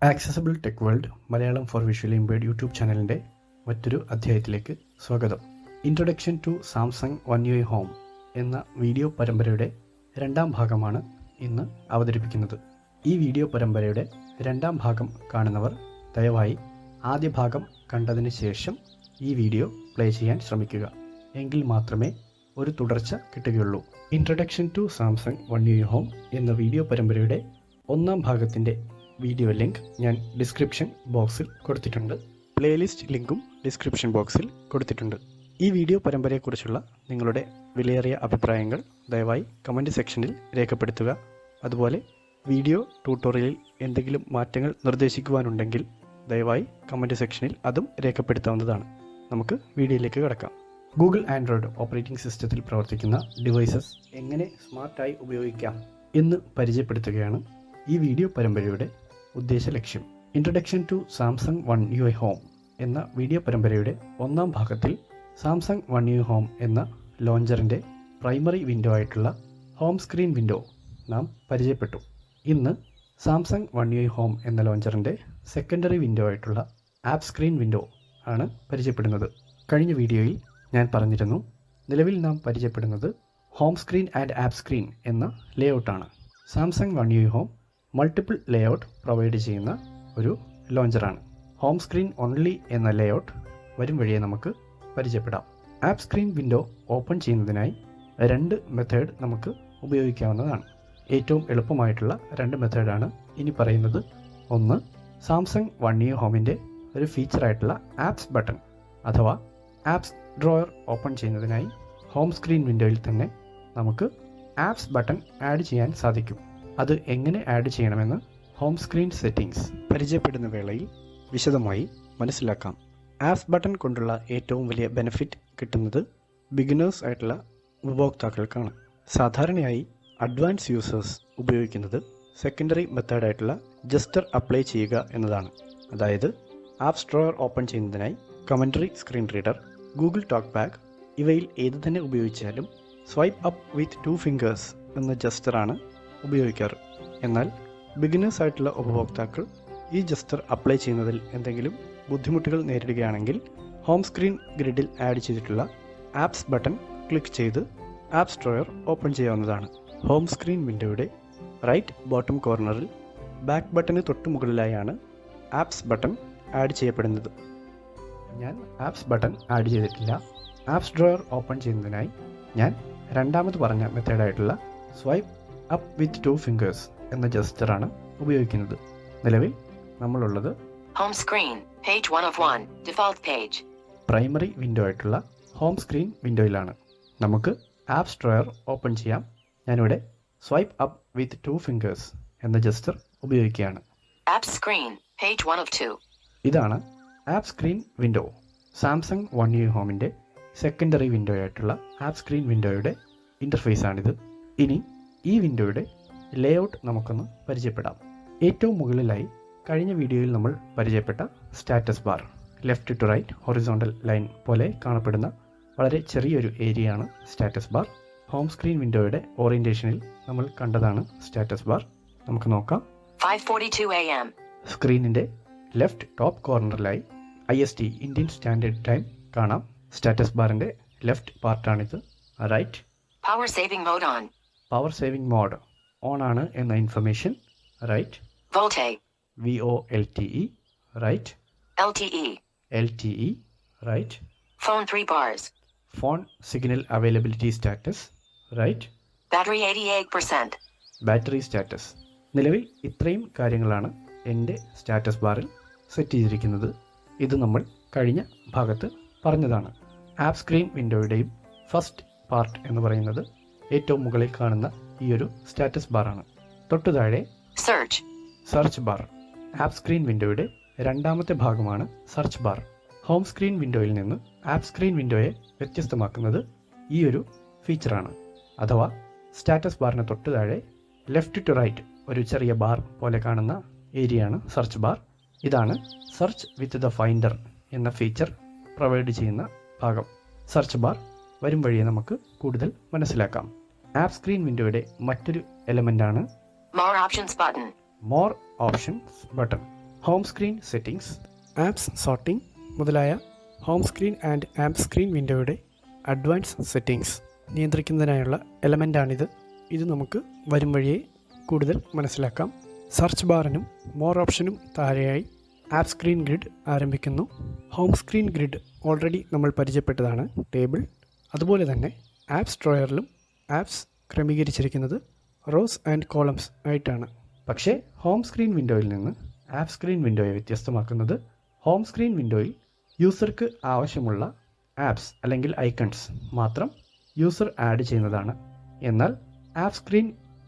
Accessible tech world Malayalam for visually impaired YouTube ചാനലിൻ്റെ മറ്റൊരു അധ്യായത്തിലേക്ക് സ്വാഗതം. Introduction to Samsung one U home എന്ന വീഡിയോ പരമ്പരയുടെ രണ്ടാം ഭാഗമാണ് ഇന്ന് അവതരിപ്പിക്കുന്നത്. ഈ വീഡിയോ പരമ്പരയുടെ രണ്ടാം ഭാഗം കാണുന്നവർ ദയവായി ആദ്യ ഭാഗം കണ്ടതിന് ശേഷം ഈ വീഡിയോ പ്ലേ ചെയ്യാൻ ശ്രമിക്കുക. എങ്കിൽ മാത്രമേ ഒരു തുടർച്ച കിട്ടുകയുള്ളൂ. Introduction to Samsung one U home എന്ന വീഡിയോ പരമ്പരയുടെ ഒന്നാം ഭാഗത്തിൻ്റെ വീഡിയോ ലിങ്ക് ഞാൻ ഡിസ്ക്രിപ്ഷൻ ബോക്സിൽ കൊടുത്തിട്ടുണ്ട്. പ്ലേലിസ്റ്റ് ലിങ്കും ഡിസ്ക്രിപ്ഷൻ ബോക്സിൽ കൊടുത്തിട്ടുണ്ട്. ഈ വീഡിയോ പരമ്പരയെക്കുറിച്ചുള്ള നിങ്ങളുടെ വിലയേറിയ അഭിപ്രായങ്ങൾ ദയവായി കമൻറ്റ് സെക്ഷനിൽ രേഖപ്പെടുത്തുക. അതുപോലെ വീഡിയോ ട്യൂട്ടോറിയലിൽ എന്തെങ്കിലും മാറ്റങ്ങൾ നിർദ്ദേശിക്കുവാനുണ്ടെങ്കിൽ ദയവായി കമൻറ്റ് സെക്ഷനിൽ അതും രേഖപ്പെടുത്താവുന്നതാണ്. നമുക്ക് വീഡിയോയിലേക്ക് കടക്കാം. ഗൂഗിൾ ആൻഡ്രോയിഡ് ഓപ്പറേറ്റിംഗ് സിസ്റ്റത്തിൽ പ്രവർത്തിക്കുന്ന ഡിവൈസസ് എങ്ങനെ സ്മാർട്ടായി ഉപയോഗിക്കാം എന്ന് പരിചയപ്പെടുത്തുകയാണ് ഈ വീഡിയോ പരമ്പരയുടെ ഉദ്ദേശ ലക്ഷ്യം. Introduction to Samsung one U home എന്ന വീഡിയോ പരമ്പരയുടെ ഒന്നാം ഭാഗത്തിൽ സാംസങ് വൺ യു ഹോം എന്ന ലോഞ്ചറിൻ്റെ പ്രൈമറി വിൻഡോ ആയിട്ടുള്ള ഹോം സ്ക്രീൻ വിൻഡോ നാം പരിചയപ്പെട്ടു. ഇന്ന് സാംസങ് വൺ യു ഹോം എന്ന ലോഞ്ചറിൻ്റെ സെക്കൻഡറി വിൻഡോ ആയിട്ടുള്ള ആപ്പ് സ്ക്രീൻ വിൻഡോ ആണ് പരിചയപ്പെടുന്നത്. കഴിഞ്ഞ വീഡിയോയിൽ ഞാൻ പറഞ്ഞിരുന്നു, നിലവിൽ നാം പരിചയപ്പെടുന്നത് home screen and app screen എന്ന ലേഔട്ടാണ്. Samsung one U home multiple layout provide ചെയ്യുന്ന ഒരു ലോഞ്ചറാണ്. ഹോം സ്ക്രീൻ ഓൺലി എന്ന ലേഔട്ട് വരും വഴിയെ നമുക്ക് പരിചയപ്പെടാം. ആപ്പ് സ്ക്രീൻ വിൻഡോ ഓപ്പൺ ചെയ്യുന്നതിനായി രണ്ട് മെത്തേഡ് നമുക്ക് ഉപയോഗിക്കാവുന്നതാണ്. ഏറ്റവും എളുപ്പമായിട്ടുള്ള രണ്ട് മെത്തേഡാണ് ഇനി പറയുന്നത്. ഒന്ന്, സാംസങ് വൺ യു ഹോമിൻ്റെ ഒരു ഫീച്ചറായിട്ടുള്ള ആപ്സ് ബട്ടൺ അഥവാ ആപ്സ് ഡ്രോയർ ഓപ്പൺ ചെയ്യുന്നതിനായി ഹോം സ്ക്രീൻ വിൻഡോയിൽ തന്നെ നമുക്ക് ആപ്സ് ബട്ടൺ ആഡ് ചെയ്യാൻ സാധിക്കും. അത് എങ്ങനെ ആഡ് ചെയ്യണമെന്ന് ഹോം സ്ക്രീൻ സെറ്റിംഗ്സ് പരിചയപ്പെടുന്ന വേളയിൽ വിശദമായി മനസ്സിലാക്കാം. ആപ്സ് ബട്ടൺ കൊണ്ടുള്ള ഏറ്റവും വലിയ ബെനിഫിറ്റ് കിട്ടുന്നത് ബിഗിനേഴ്സ് ആയിട്ടുള്ള ഉപഭോക്താക്കൾക്കാണ്. സാധാരണയായി അഡ്വാൻസ് യൂസേഴ്സ് ഉപയോഗിക്കുന്നത് സെക്കൻഡറി മെത്തേഡായിട്ടുള്ള ജസ്റ്റർ അപ്ലൈ ചെയ്യുക എന്നതാണ്. അതായത് ആപ്സ് ഡ്രോയർ ഓപ്പൺ ചെയ്യുന്നതിനായി commentary screen reader, Google talk bag ഇവയിൽ ഏത് തന്നെ ഉപയോഗിച്ചാലും സ്വൈപ്പ് അപ്പ് വിത്ത് 2 ഫിംഗേഴ്സ് എന്ന ജസ്റ്ററാണ് ഉപയോഗിക്കാറ്. എന്നാൽ ബിഗിനേഴ്സ് ആയിട്ടുള്ള ഉപഭോക്താക്കൾ ഈ ജസ്റ്റർ അപ്ലൈ ചെയ്യുന്നതിൽ എന്തെങ്കിലും ബുദ്ധിമുട്ടുകൾ നേരിടുകയാണെങ്കിൽ ഹോം സ്ക്രീൻ ഗ്രിഡിൽ ആഡ് ചെയ്തിട്ടുള്ള ആപ്സ് ബട്ടൺ ക്ലിക്ക് ചെയ്ത് ആപ്സ് ഡ്രോയർ ഓപ്പൺ ചെയ്യാവുന്നതാണ്. ഹോം സ്ക്രീൻ വിൻഡോയുടെ റൈറ്റ് ബോട്ടം കോർണറിൽ ബാക്ക് ബട്ടന് തൊട്ട് മുകളിലായാണ് ആപ്സ് ബട്ടൺ ആഡ് ചെയ്യപ്പെടുന്നത്. ഞാൻ ആപ്സ് ബട്ടൺ ആഡ് ചെയ്തിട്ടില്ല. ആപ്സ് ഡ്രോയർ ഓപ്പൺ ചെയ്യുന്നതിനായി ഞാൻ രണ്ടാമത് പറഞ്ഞ മെത്തേഡായിട്ടുള്ള സ്വൈപ്പ് അപ്പ് വിത്ത് 2 ഫിംഗേഴ്സ് എന്ന ജസ്റ്ററാണ് ഉപയോഗിക്കുന്നത്. നിലവിൽ നമ്മളുള്ളത് home screen page 1 of 1 default page primary window ആയിട്ടുള്ള ഹോം സ്ക്രീൻ വിൻഡോയിലാണ്. നമുക്ക് ആപ്സ് ഡ്രോയർ ഓപ്പൺ ചെയ്യാം. ഞാനിവിടെ സ്വൈപ്പ് അപ്പ് വിത്ത് 2 ഫിംഗേഴ്സ് എന്ന ജസ്റ്റർ ഉപയോഗിക്കുകയാണ്. App screen page 1 of 2. ഇതാണ് app screen window. Samsung one U ഹോമിൻ്റെ സെക്കൻഡറി വിൻഡോ ആയിട്ടുള്ള ആപ്പ് സ്ക്രീൻ വിൻഡോയുടെ ഇൻ്റർഫേസാണിത്. ഇനി ഈ വിൻഡോയുടെ ലേഔട്ട് നമുക്കൊന്ന് പരിചയപ്പെടാം. ഏറ്റവും മുകളിലായി കഴിഞ്ഞ വീഡിയോയിൽ നമ്മൾ പരിചയപ്പെട്ട status bar, left to right horizontal line പോലെ കാണപ്പെടുന്ന വളരെ ചെറിയൊരു ഏരിയയാണ് സ്റ്റാറ്റസ് ബാർ. ഹോം സ്ക്രീൻ വിൻഡോയുടെ ഓറിയൻറ്റേഷനിൽ നമ്മൾ കണ്ടതാണ് സ്റ്റാറ്റസ് ബാർ. നമുക്ക് നോക്കാം. 5:42 AM. സ്ക്രീനിൻ്റെ ലെഫ്റ്റ് ടോപ്പ് കോർണറിലായി IST ഇന്ത്യൻ സ്റ്റാൻഡേർഡ് ടൈം കാണാം. സ്റ്റാറ്റസ് ബാറിൻ്റെ ലെഫ്റ്റ് പാർട്ടാണിത്. Right power saving mode on. Power saving mode on ആണ് എന്ന information. Right voltage VOLTE. Right LTE. Right phone 3 bars. Phone signal availability status. Right battery 88%. Battery status. നിലവിൽ ഇത്രയും കാര്യങ്ങളാണ് എൻ്റെ status ബാറിൽ സെറ്റ് ചെയ്തിരിക്കുന്നത്. ഇത് നമ്മൾ കഴിഞ്ഞ ഭാഗത്ത് പറഞ്ഞതാണ്. ആപ്പ് സ്ക്രീൻ വിൻഡോയുടെയും ഫസ്റ്റ് പാർട്ട് എന്ന് പറയുന്നത് ഏറ്റവും മുകളിൽ കാണുന്ന ഈ ഒരു സ്റ്റാറ്റസ് ബാറാണ്. തൊട്ടു താഴെ സെർച്ച് ബാർ. ആപ്പ് സ്ക്രീൻ വിൻഡോയുടെ രണ്ടാമത്തെ ഭാഗമാണ് സെർച്ച് ബാർ. ഹോം സ്ക്രീൻ വിൻഡോയിൽ നിന്ന് ആപ്പ് സ്ക്രീൻ വിൻഡോയെ വ്യത്യസ്തമാക്കുന്നത് ഈ ഒരു ഫീച്ചറാണ്. അഥവാ സ്റ്റാറ്റസ് ബാറിന് തൊട്ടു താഴെ ലെഫ്റ്റ് ടു റൈറ്റ് ഒരു ചെറിയ ബാർ പോലെ കാണുന്ന ഏരിയയാണ് സെർച്ച് ബാർ. ഇതാണ് സെർച്ച് വിത്ത് ദ ഫൈൻഡർ എന്ന ഫീച്ചർ പ്രൊവൈഡ് ചെയ്യുന്ന ഭാഗം. സെർച്ച് ബാർ വരും വഴിയെ നമുക്ക് കൂടുതൽ മനസ്സിലാക്കാം. ആപ്പ് സ്ക്രീൻ വിൻഡോയുടെ മറ്റൊരു എലമെൻ്റാണ് more options button. Home screen settings, apps sorting മുതലായ home screen and app screen വിൻഡോയുടെ അഡ്വാൻസ് സെറ്റിംഗ്സ് നിയന്ത്രിക്കുന്നതിനായുള്ള എലമെൻ്റാണിത്. ഇത് നമുക്ക് വരും വഴിയെ കൂടുതൽ മനസ്സിലാക്കാം. സെർച്ച് ബാറിനും മോർ ഓപ്ഷനും താഴെയായി ആപ്പ് സ്ക്രീൻ ഗ്രിഡ് ആരംഭിക്കുന്നു. ഹോം സ്ക്രീൻ ഗ്രിഡ് ഓൾറെഡി നമ്മൾ പരിചയപ്പെട്ടതാണ്. ടേബിൾ, അതുപോലെ തന്നെ ആപ്സ് ഡ്രോയറിലും ആപ്സ് ക്രമീകരിച്ചിരിക്കുന്നത് റോസ് ആൻഡ് കോളംസ് ആയിട്ടാണ്. പക്ഷേ ഹോം സ്ക്രീൻ വിൻഡോയിൽ നിന്ന് ആപ്പ് സ്ക്രീൻ വിൻഡോയെ വ്യത്യസ്തമാക്കുന്നത് ഹോം സ്ക്രീൻ വിൻഡോയിൽ യൂസർക്ക് ആവശ്യമുള്ള ആപ്സ് അല്ലെങ്കിൽ ഐക്കൺസ് മാത്രം യൂസർ ആഡ് ചെയ്യുന്നതാണ്. എന്നാൽ ആപ്പ് സ്ക്രീൻ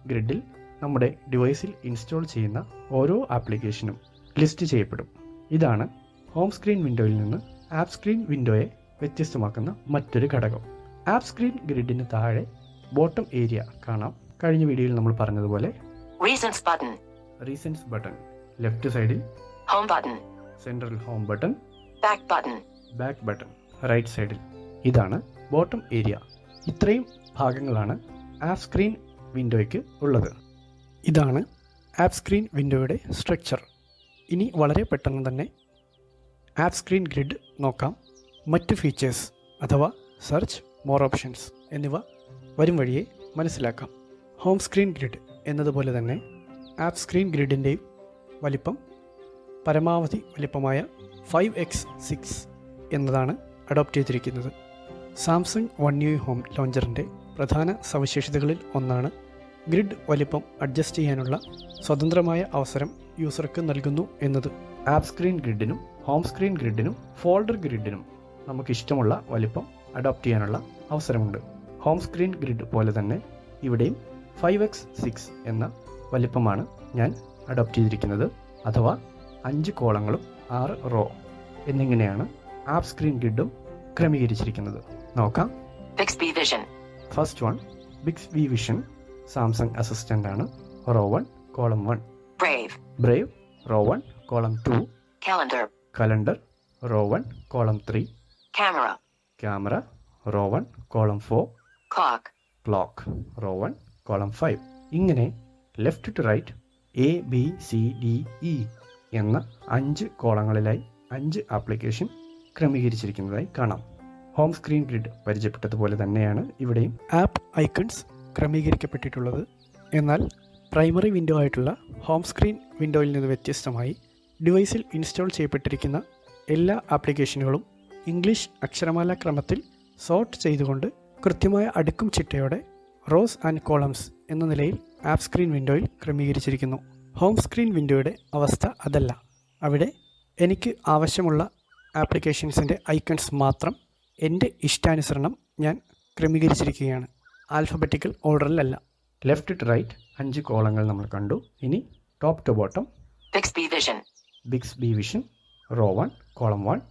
ഗ്രിഡിൽ നമ്മുടെ ഡിവൈസിൽ ഇൻസ്റ്റാൾ ചെയ്യുന്ന ഓരോ ആപ്ലിക്കേഷനും ലിസ്റ്റ് ചെയ്യപ്പെടും. ഇതാണ് ഹോം സ്ക്രീൻ വിൻഡോയിൽ നിന്ന് ആപ്പ് സ്ക്രീൻ വിൻഡോയെ വ്യത്യസ്തമാക്കുന്ന മറ്റൊരു ഘടകം. ആപ്പ് സ്ക്രീൻ ഗ്രിഡിന് താഴെ ബോട്ടം ഏരിയ കാണാം. കഴിഞ്ഞ വീഡിയോയിൽ നമ്മൾ പറഞ്ഞതുപോലെ റീസെൻസ് ബട്ടൺ ലെഫ്റ്റ് സൈഡിൽ, home button central home button, back button right സൈഡിൽ. ഇതാണ് ബോട്ടം ഏരിയ. ഇത്രയും ഭാഗങ്ങളാണ് ആപ്പ് സ്ക്രീൻ വിൻഡോയ്ക്ക് ഉള്ളത്. ഇതാണ് ആപ്പ് സ്ക്രീൻ വിൻഡോയുടെ സ്ട്രക്ചർ. ഇനി വളരെ പെട്ടെന്ന് തന്നെ ആപ്പ് സ്ക്രീൻ ഗ്രിഡ് നോക്കാം. മറ്റ് ഫീച്ചേഴ്സ് അഥവാ സെർച്ച്, മോർ ഓപ്ഷൻസ് എന്നിവ വരും വഴിയെ മനസ്സിലാക്കാം. ഹോം സ്ക്രീൻ ഗ്രിഡ് എന്നതുപോലെ തന്നെ ആപ്പ് സ്ക്രീൻ ഗ്രിഡിൻ്റെയും വലിപ്പം പരമാവധി വലിപ്പമായ 5x6 എന്നതാണ് അഡോപ്റ്റ് ചെയ്തിരിക്കുന്നത്. സാംസങ് One UI ഹോം ലോഞ്ചറിൻ്റെ പ്രധാന സവിശേഷതകളിൽ ഒന്നാണ് ഗ്രിഡ് വലിപ്പം അഡ്ജസ്റ്റ് ചെയ്യാനുള്ള സ്വതന്ത്രമായ അവസരം യൂസർക്ക് നൽകുന്നു എന്നത്. ആപ്പ് സ്ക്രീൻ ഗ്രിഡിനും ഹോം സ്ക്രീൻ ഗ്രിഡിനും ഫോൾഡർ ഗ്രിഡിനും നമുക്കിഷ്ടമുള്ള വലിപ്പം അഡോപ്റ്റ് ചെയ്യാനുള്ള അവസരമുണ്ട്. ഹോം സ്ക്രീൻ ഗ്രിഡ് പോലെ തന്നെ ഇവിടെയും 5x6 എന്ന വലിപ്പമാണ് ഞാൻ അഡോപ്റ്റ് ചെയ്തിരിക്കുന്നത്. അഥവാ 5 കോളങ്ങളും 6 റോ എന്നിങ്ങനെയാണ് ആപ്പ് സ്ക്രീൻ ഗ്രിഡും ക്രമീകരിച്ചിരിക്കുന്നത്. നോക്കാം. First one Bixby vision Samsung assistant ആണ്. Row 1 column 1. Brave row 1 column 2. Calendar row 1 column 3. Camera row 1 column 4. Clock row 1 column 5. ഇങ്ങനെ ലെഫ്റ്റ് ടു റൈറ്റ് ABCDE എന്ന 5 കോളങ്ങളിലായി 5 ആപ്ലിക്കേഷൻ ക്രമീകരിച്ചിരിക്കുന്നതായി കാണാം. ഹോം സ്ക്രീൻ ഗ്രിഡ് പരിചയപ്പെട്ടതുപോലെ തന്നെയാണ് ഇവിടെയും ആപ്പ് ഐക്കൺസ് ക്രമീകരിക്കപ്പെട്ടിട്ടുള്ളത്. എന്നാൽ പ്രൈമറി വിൻഡോ ആയിട്ടുള്ള home screen വിൻഡോയിൽ നിന്ന് വ്യത്യസ്തമായി ഡിവൈസിൽ ഇൻസ്റ്റാൾ ചെയ്യപ്പെട്ടിരിക്കുന്ന എല്ലാ ആപ്ലിക്കേഷനുകളും ഇംഗ്ലീഷ് അക്ഷരമാല ക്രമത്തിൽ സോർട്ട് ചെയ്തുകൊണ്ട് കൃത്യമായ അടുക്കും ചിട്ടയോടെ റോസ് ആൻഡ് കോളംസ് എന്ന നിലയിൽ ആപ്പ് സ്ക്രീൻ വിൻഡോയിൽ ക്രമീകരിച്ചിരിക്കുന്നു. ഹോം സ്ക്രീൻ വിൻഡോയുടെ അവസ്ഥ അതല്ല. അവിടെ എനിക്ക് ആവശ്യമുള്ള ആപ്ലിക്കേഷൻസിൻ്റെ ഐക്കൺസ് മാത്രം എൻ്റെ ഇഷ്ടാനുസരണം ഞാൻ ക്രമീകരിച്ചിരിക്കുകയാണ്. ആൽഫബറ്റിക്കൽ ഓർഡറിലല്ല. ലെഫ്റ്റ് ടു റൈറ്റ് 5 കോളങ്ങൾ നമ്മൾ കണ്ടു. ഇനി top to bottom Bixby vision row 1 column 1.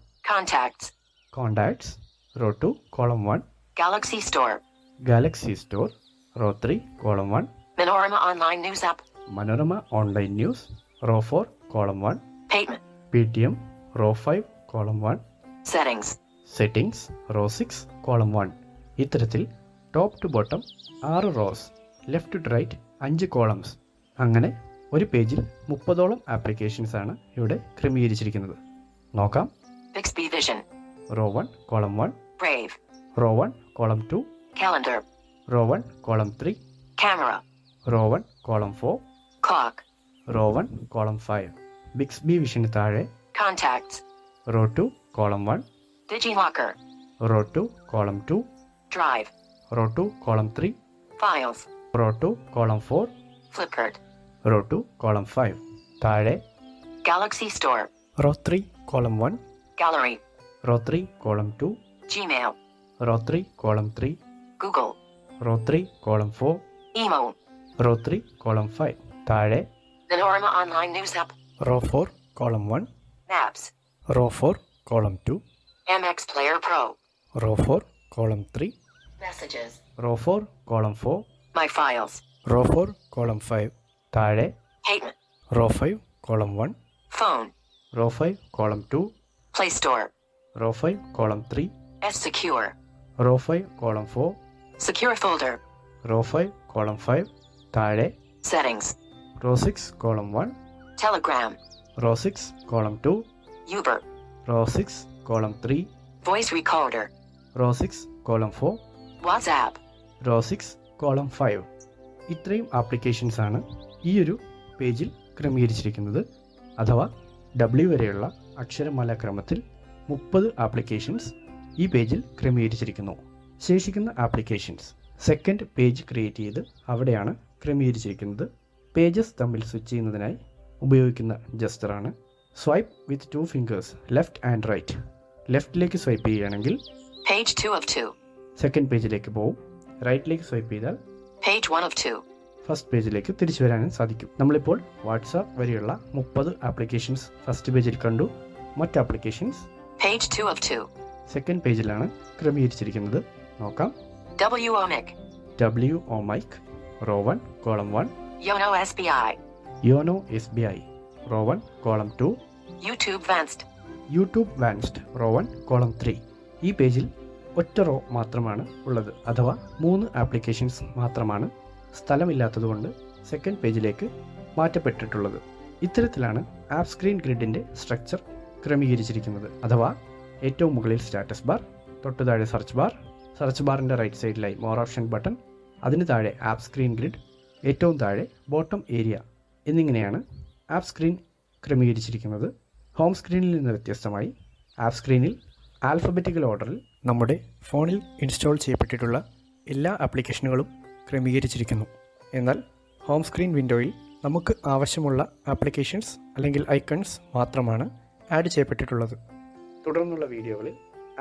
Contacts row 2 column 1. Galaxy store row 3 column 1. Manorama online news row 4 column 1. PTM row 5 column 1. Settings row 6 column 1. ഇത്തരത്തിൽ top to bottom 6 rows, left to right 5 columns, അങ്ങനെ ഒരു പേജിൽ 30ഓളം applications ആണ് ഇവിടെ ക്രമീകരിച്ചിരിക്കുന്നത്. നോക്കാം. Row 1 column 1. Row 1 column 2. Row 1 column 3. Row 1 column 4. Row 1 column 5. Bixby വിഷന് താഴെ row 2 column 1. Row 2 column 2. Row 2 column 3. Row 2 column 4. Row 2 column 5. താഴെ row 3 column 1. Row 3 column 2. Row 3 column 3. Row 3 column 4. Row 3 column 5. താഴെ row 4 column 1. Row 4 column 2. Row 4 column 3. Row 4 column 4. Row 4 column 5. താഴെ row 5 column 1. Row 5 column 2. Row 5 column 3. Row 5 column 4. Row 5 column 5. താഴെ row 6 column 1. Row 6, column 2. Uber. Row 6, column 3. Voice recorder. Row 6, column 4. WhatsApp. Row 6, column 5. ഇത്രയും applications ആണ് ഈ ഒരു പേജിൽ ക്രമീകരിച്ചിരിക്കുന്നത്. അഥവാ W വരെയുള്ള അക്ഷരമാല ക്രമത്തിൽ 30 ആപ്ലിക്കേഷൻസ് ഈ പേജിൽ ക്രമീകരിച്ചിരിക്കുന്നു. ശേഷിക്കുന്ന ആപ്ലിക്കേഷൻസ് സെക്കൻഡ് പേജ് ക്രിയേറ്റ് ചെയ്ത് അവിടെയാണ് ക്രമീകരിച്ചിരിക്കുന്നത്. പേജസ് തമ്മിൽ സ്വിച്ച് ചെയ്യുന്നതിനായി ഉപയോഗിക്കുന്ന ജസ്റ്ററാണ്. Swipe with 2 fingers left and right. ലെഫ്റ്റിലേക്ക് സ്വൈപ്പ് ചെയ്യുകയാണെങ്കിൽ Page 2 of 2. സെക്കൻഡ് പേജിലേക്ക് പോകും. റൈറ്റിലേക്ക് സ്വൈപ്പ് ചെയ്താൽ Page 1 of 2. ഫസ്റ്റ് പേജിലേക്ക് തിരിച്ചു വരാനും സാധിക്കും. നമ്മളിപ്പോൾ വാട്സാപ്പ് വരെയുള്ള 30 ആപ്ലിക്കേഷൻസ് ഫസ്റ്റ് പേജിൽ കണ്ടു. മറ്റ് ആപ്ലിക്കേഷൻസ് Page 2 of 2. സെക്കൻഡ് പേജിലാണ് ക്രമീകരിച്ചിരിക്കുന്നത്. നോക്കാം. WOMIC. WOMIC, Row 1, column 1. Yono SBI. Yono SBI, Row 1, column 2. YouTube Vanced. YouTube Vanced, Row 1, column 3. ഈ പേജിൽ ഒറ്റ റോ മാത്രമാണ് ഉള്ളത്. അഥവാ 3 ആപ്ലിക്കേഷൻസ് മാത്രമാണ് സ്ഥലമില്ലാത്തതുകൊണ്ട് സെക്കൻഡ് പേജിലേക്ക് മാറ്റപ്പെട്ടിട്ടുള്ളത്. ഇത്തരത്തിലാണ് ആപ്പ് സ്ക്രീൻ ഗ്രിഡിൻ്റെ സ്ട്രക്ചർ ക്രമീകരിച്ചിരിക്കുന്നത്. അഥവാ ഏറ്റവും മുകളിൽ സ്റ്റാറ്റസ് ബാർ, തൊട്ടു താഴെ സെർച്ച് ബാറിൻ്റെ റൈറ്റ് സൈഡിലായി മോർ ഓപ്ഷൻ ബട്ടൺ, അതിന് താഴെ ആപ്പ് സ്ക്രീൻ ഗ്രിഡ്, ഏറ്റവും താഴെ ബോട്ടം ഏരിയ എന്നിങ്ങനെയാണ് ആപ്പ് സ്ക്രീൻ ക്രമീകരിച്ചിരിക്കുന്നത്. ഹോം സ്ക്രീനിൽ നിന്ന് വ്യത്യസ്തമായി ആപ്പ് സ്ക്രീനിൽ ആൽഫബറ്റിക്കൽ ഓർഡറിൽ നമ്മുടെ ഫോണിൽ ഇൻസ്റ്റാൾ ചെയ്യപ്പെട്ടിട്ടുള്ള എല്ലാ ആപ്ലിക്കേഷനുകളും ക്രമീകരിച്ചിരിക്കുന്നു. എന്നാൽ ഹോം സ്ക്രീൻ വിൻഡോയിൽ നമുക്ക് ആവശ്യമുള്ള ആപ്ലിക്കേഷൻസ് അല്ലെങ്കിൽ ഐക്കൺസ് മാത്രമാണ് ആഡ് ചെയ്യപ്പെട്ടിട്ടുള്ളത്. തുടർന്നുള്ള വീഡിയോകളിൽ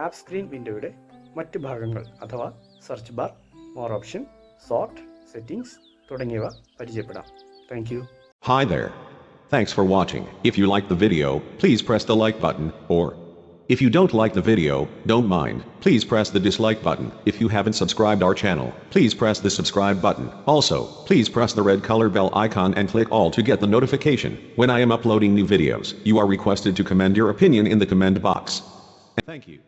ആപ്പ് സ്ക്രീൻ വിൻഡോയുടെ മറ്റ് ഭാഗങ്ങൾ അഥവാ search bar, more option, sort, settings തുടങ്ങിയവ പരിചയപ്പെടാം. Thank you. Hi there. Thanks for watching. If you liked the video, please press the like button, or if you don't like the video, don't mind, please press the dislike button. If you haven't subscribed our channel, please press the subscribe button. Also, please press the red color bell icon and click all to get the notification when I am uploading new videos. You are requested to comment your opinion in the comment box. Thank you.